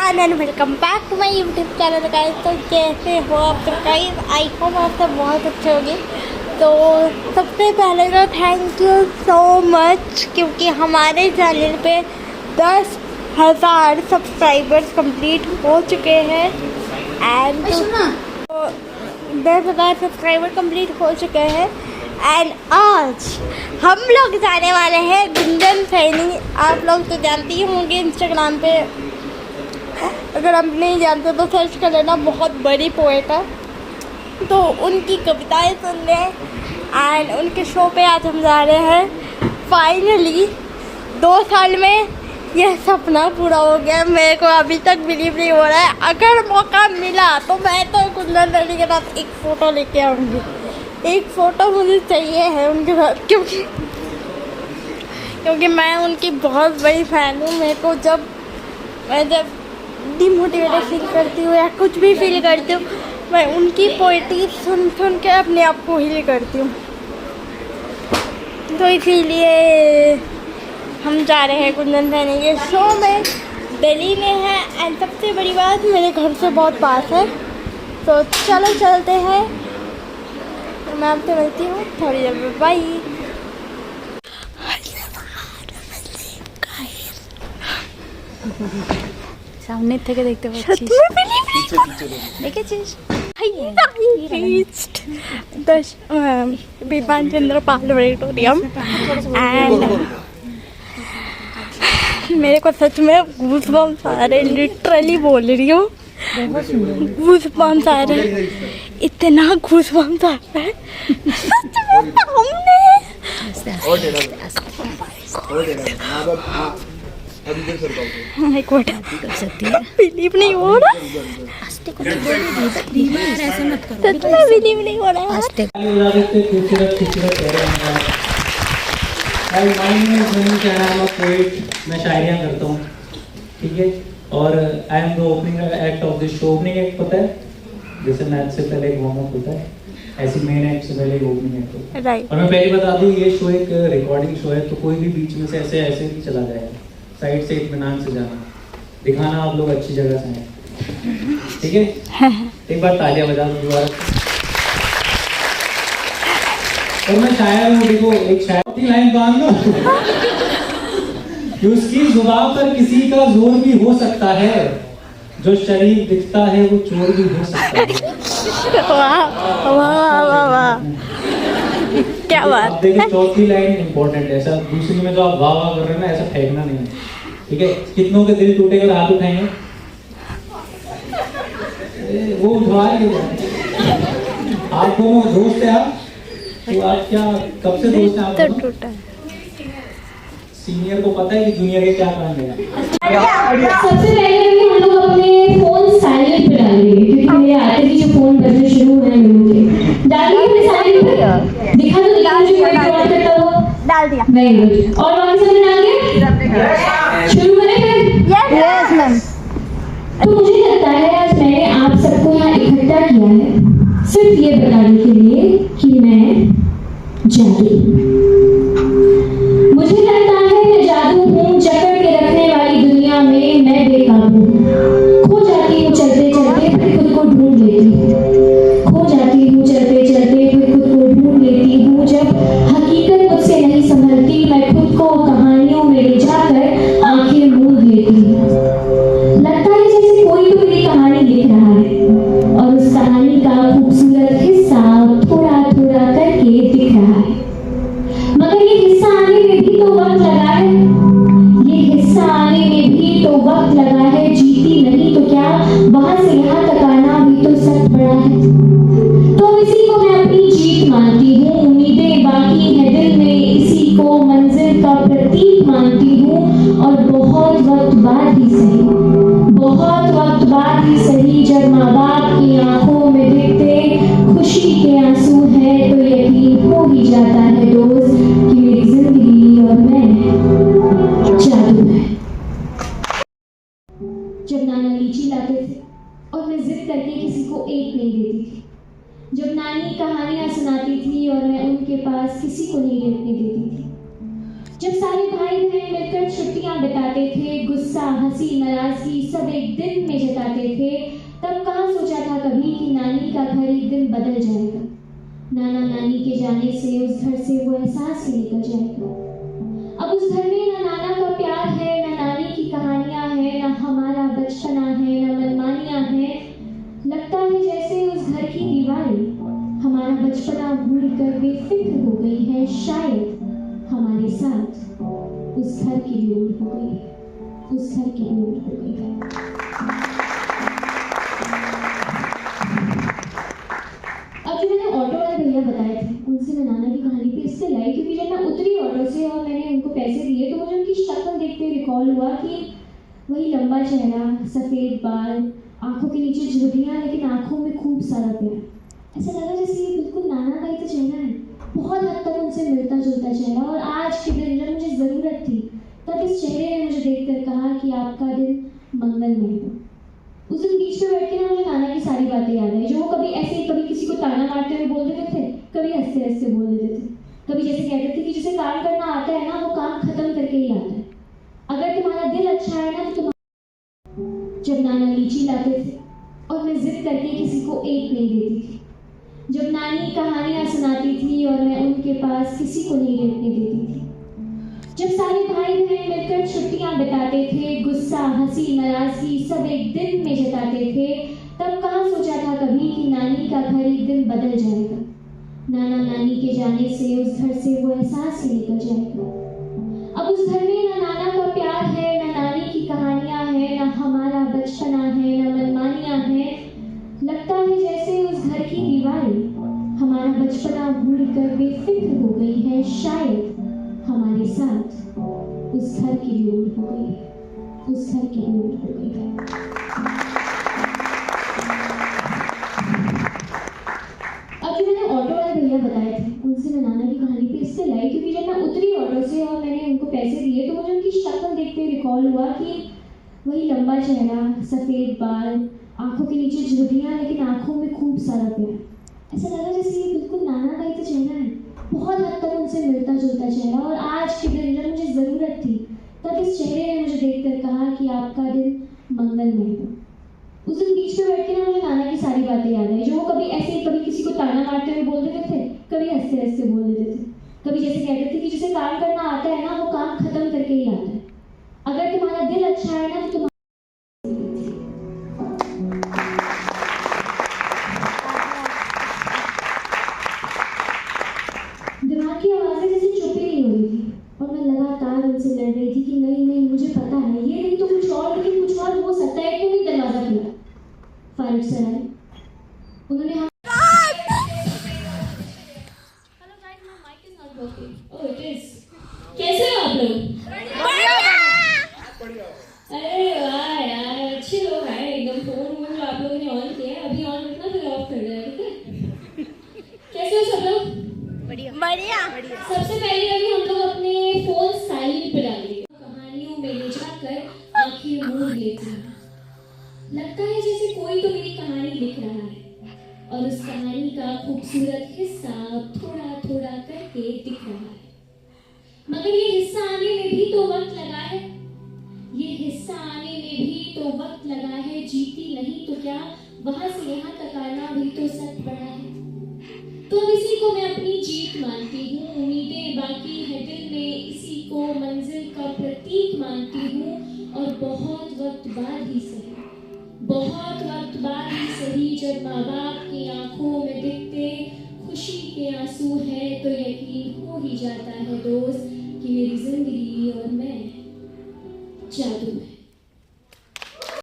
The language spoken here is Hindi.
Everyone and welcome back to my YouTube channel guys. तो कैसे हो आप सब गाइस? आई होप आप सब बहुत अच्छे होंगे। तो सबसे पहले तो थैंक यू सो मच, क्योंकि हमारे चैनल पे 10,000 सब्सक्राइबर्स कंप्लीट हो चुके हैं एंड 10,000 सब्सक्राइबर कंप्लीट हो चुके हैं एंड आज हम लोग जाने वाले हैं गुंजन सैनी। आप लोग तो जानते ही होंगे इंस्टाग्राम पे, अगर आप नहीं जानते तो सर्च कर लेना, बहुत बड़ी पोएट है। तो उनकी कविताएं सुनने एंड उनके शो पे आज हम जा रहे हैं। फाइनली 2 साल में यह सपना पूरा हो गया। मेरे को अभी तक बिलीव नहीं हो रहा है। अगर मौका मिला तो मैं तो गुंजन सैनी के साथ एक फ़ोटो लेके आऊँगी। एक फ़ोटो मुझे चाहिए है उनके साथ, क्योंकि मैं उनकी बहुत बड़ी फ़ैन हूँ। मेरे को जब डिमोटिवेटेड फील करती हूँ या कुछ भी फील करती हूँ, मैं उनकी पोएट्री सुन के अपने आप को हील करती हूँ। तो इसीलिए हम जा रहे हैं गुंजन सैनी के शो में। दिल्ली में है एंड सबसे बड़ी बात मेरे घर से बहुत पास है। तो चलो चलते हैं, मैं आपसे मिलती हूँ थोड़ी देर में। बाय। सामने থেকে দেখতে পাচ্ছিস দেখেছিস विमान चंद्र पाल ऑडिटोरियम एंड मेरे को सच में गूज़बम्स आ रहे, लिटरली बोल रही हूँ, गूज़बम्स आ रहे, इतना गूज़बम्स आ रहा है सच में सामने। एक मिनट, बिलीव नहीं हो रहा, सच में बिलीव नहीं हो रहा है। मैं शायरियाँ करता हूँ, ठीक है। और I am the opening act of this show. Opening act पता है, जैसे मैच से पहले एक वार्म अप होता है, ऐसी मेन एक्ट से पहले ओपनिंग एक्ट होता है। और मैं पहले बता दूँ, ये शो एक रिकॉर्डिंग शो है, तो कोई भी बीच में से ऐसे नहीं चला जाएगा। साइड से इत्मीनान से जाना, दिखाना आप लोग अच्छी जगह से हैं, ठीक है। एक बार तालियां बजा दो दोबारा। और मैं शायर हूँ, देखो एक शायर की लाइन बांध दो कि उसकी जुबान पर किसी का जोर भी हो सकता है, जो शरीफ दिखता है वो चोर भी हो सकता है। वाह वाह वाह वाह, क्या बात। देखिए चौथी लाइन इंपॉर्टेंट है। ऐसा दूसरी में जो आप वाह वाह कर रहे हैं ना, ऐसा फेंकना नहीं है, ठीक है। कितनों के दिल टूटे और हाथ उठाएंगे, वो उठवाएंगे। आप दोनों दोस्त हैं, आप तो आप क्या कब से दोस्त हैं आप दोनों? सीनियर को पता है कि जूनियर के क्या काम है। सबसे पहले हम लोग अपने फोन साइलेंट पे डालेंगे, क्योंकि मेरे आते ही जो फोन बजने शुरू हुए हैं लोगों के, डालिए अपने साइलेंट पे। दिखा तो दिखा जो कोई कॉल करता हो, डाल दिया। Very good. और बाकी सबने डाल दिया? शुरू करें फिर? Yes ma'am. तो मुझे लगता है आज मैंने आप सबको यहाँ इकट्ठा किया है सिर्फ ये बताने के लिए कि मैं जादू, मुझे लगता है मैं जादू हूँ। जकड़ के रखने वाली दुनिया में मैं बेकाबू, खो जाती हूँ चलते चलते फिर खुद को ढूंढ लेती हूँ। खो जाती हूँ चलते चलते फिर खुद को ढूंढ लेती हूँ। जब हकीकत मुझसे नहीं संभलती, मैं खुद को कहानियों में ले जाकर आंखें मूंद लेती हूँ। लगता है जैसे कोई तो मेरी कहानी लिख रहा है और उस कहानी का खूबसूरत हिस्सा थोड़ा थोड़ा करके दिख रहा है, मगर ये हिस्सा आने में भी तो वक्त लगा है। ये हिस्सा आने में भी तो वक्त लगा है। जीती नहीं तो क्या, वहां से यहाँ तक आना भी तो सख्त पड़ा है। तो इसी को मैं अपनी जीत मानती हूँ। उम्मीदें बाकी है दिल में, इसी को मंजिल का प्रतीक मानती हूँ। और बहुत वक्त बाद ही सही, बहुत वक्त बाद ही सही, जब माँ बाप की आंखों में दिखते खुशी के आंसू है, तो यकीन हो ही जाता है दोस्त कि मेरी जिंदगी और मैं जादू है। जब नाना लीची लाते थे और मैं जिद करके किसी को एक नहीं देती थी, जब नानी कहानियां सुनाती थी और मैं उनके पास किसी को नहीं रहने देती थी, जब सारे भाई बहन मिलकर छुट्टियां बिताते थे, गुस्सा हंसी नाराजगी सब एक दिन में जताते थे, तब कहाँ सोचा था कभी कि नानी का घर एक दिन बदल जाएगा। नाना नानी के जाने से उस घर से वो एहसास ही निकल जाएगा। अब उस घर में ना नाना का प्यार है, ना नानी की कहानियां हैं, ना हमारा बचपना है, ना मनमानियां हैं। लगता है जैसे उस घर की दीवारें हमारा बचपना भूल कर बेफिक्र हो गई है। शायद हमारे साथ उस घर की भी उड़ हो गई है, उस घर की भी उड़ हो गई है। अब जो मैंने ऑटो वाले भैया बताए थे, उनसे मैं नाना की कहानी पे इससे लाई क्योंकि जब मैं उतरी ऑटो से और मैंने उनको पैसे दिए तो मुझे उनकी शक्ल देखते रिकॉल हुआ कि वही लंबा चेहरा, सफ़ेद बाल, आंखों के नीचे झुर्रियाँ, लेकिन आंखों में खूब सारा प्यार। ऐसा लगा जैसे ये बिल्कुल नाना का ही तो चेहरा है, बहुत हद तक उनसे मिलता जुलता चेहरा। और आज के दिन जब मुझे ज़रूरत थी तब इस चेहरे ने मुझे देखकर कहा कि आपका दिन मंगलमय हो। उस दिन बीच में बैठ के ना मुझे नाना की सारी बातें याद आई, जो वो कभी ऐसे कभी किसी को ताना मारते हुए बोल देते थे, कभी हंसते हंसते बोल देते थे, कभी जैसे कहते थे कि जिसे काम करना आता है ना वो काम खत्म करके ही आता है। अगर तुम्हारा दिल अच्छा है ना तो तुम। जब नाना लीची लाते थे और मैं जिद करके किसी को एक नहीं देती थी, जब नानी कहानियां सुनाती थी और मैं उनके पास किसी को नहीं लेटने देती थी, जब सारे भाई बहन मिलकर छुट्टियां बिताते थे, गुस्सा हंसी नाराजगी सब एक दिन में जताते थे, तब कहाँ सोचा था कभी कि नानी का घर एक दिन बदल जाएगा। नाना नानी के जाने से उस घर से वो एहसास ही निकल जाएगा। अब उस घर में ना नाना का प्यार है, ना नानी की कहानियां हैं, ना हमारा बचपना है, ना मनमानियां हैं। लगता है जैसे उस घर की दीवारें हमारा बचपना भूल कर बेफिक्र हो गई है। शायद हमारे साथ उस घर की भी उड़ हो गई है, उस घर की भी उड़ हो गई है। अब जो मैंने ऑटो वाले भैया बताए थे, उनसे मैं नाना की कहानी पे इससे लाई क्योंकि जब मैं उतरी ऑटो से और मैंने उनको पैसे दिए तो मुझे उनकी शक्ल देखते रिकॉल हुआ कि वही लंबा चेहरा, सफ़ेद बाल, आंखों के नीचे झुर्रियाँ, लेकिन आंखों में खूब सारा प्यार। ऐसा लगा जैसे ये बिल्कुल नाना का ही तो चेहरा है, बहुत हद तक उनसे मिलता जुलता चेहरा। और आज के दिन जब मुझे ज़रूरत थी तब इस चेहरे ने मुझे देखकर कहा कि आपका दिन मंगलमय हो। उस दिन बीच में बैठ के ना मुझे नाना की सारी बातें याद आई, जो वो कभी ऐसे कभी किसी को ताना मारते हुए बोल देते थे, कभी हंसते हंसते बोल देते थे, कभी जैसे कहते थे कि जिसे काम करना आता है ना वो काम खत्म करके ही आता है। अगर तुम्हारा दिल अच्छा है ना तो तुम। दिमाग की आवाज़ें जैसे चुप ही नहीं हो रही थी और मैं लगातार उनसे लड़ रही थी कि नहीं नहीं मुझे पता है, ये नहीं तो कुछ और, लेकिन कुछ और हो सकता है। क्यों नहीं दरवाज़ा खुला? फारिक सर आए, उन्होंने hello guys, my mic is not working. Oh it is. कैसे हो आप लोग? अरे वाह यार, अच्छे लोग आए एकदम। फोन जो आप लोगों ने ऑन किया है अभी ऑन रखना, फिर ऑफ कर देना, ठीक है? कैसे हो सब लोग? बढ़िया। सबसे पहले अभी हम लोग अपने फोन साइलेंट पे डालेंगे। कहानियों में ले जाकर आंखें मूंद लेती हैं। लगता है जैसे कोई तो मेरी कहानी लिख रहा है और उस कहानी का खूबसूरत हिस्सा थोड़ा थोड़ा करके दिख रहा है। मगर ये हिस्सा आने में भी तो वक्त लगा है, ये हिस्सा आने में भी तो वक्त लगा है। जीती नहीं तो क्या, वहां से यहाँ तक आना भी तो सच बड़ा है। तो अब इसी को मैं अपनी जीत मानती हूँ। उम्मीदें बाकी है दिल में, इसी को मंजिल का प्रतीक मानती हूँ। और बहुत वक्त बाद ही सही, बहुत वक्त बाद ही सही, जब माँ बाप की आंखों में दिखते खुशी के आंसू है तो यकीन हो ही जाता है दोस्त कि मेरी जिंदगी और